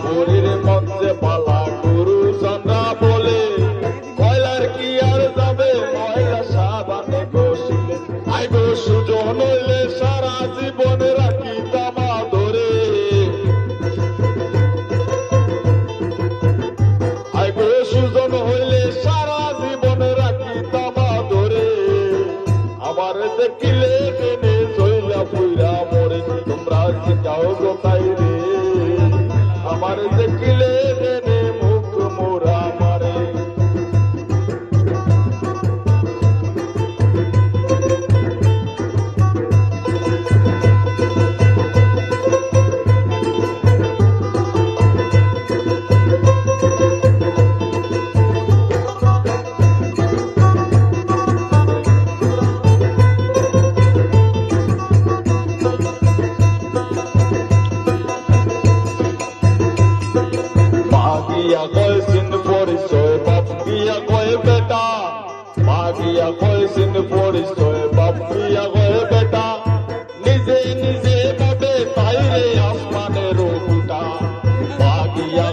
পুরীর মঞ্চে পালা গুরু চন্দ্রা বলে কয়লার কি আর যাবে ময়লা সাবানে গোসিলে আইব সুজন হইলে সারা জীবন রাখি তামা ধরে আইব সুজন হইলে সারা জীবন রাখি তামা ধরে আমার দেখিলে মেনে জইলা পুইরা মরে তোমরা যাও গোতাই রে আমার দেখিলে মেনে মুখ মোরা মারে মাগিয়া কয় সিন পরিচয় বাপ গিয়া কয় বেটা মাগিয়া কয় সিন পরিচয় বাপ গিয়া কয় বেটা নিজে নিজে ভাবে তাই রে আসমানের ওটা মাগিয়া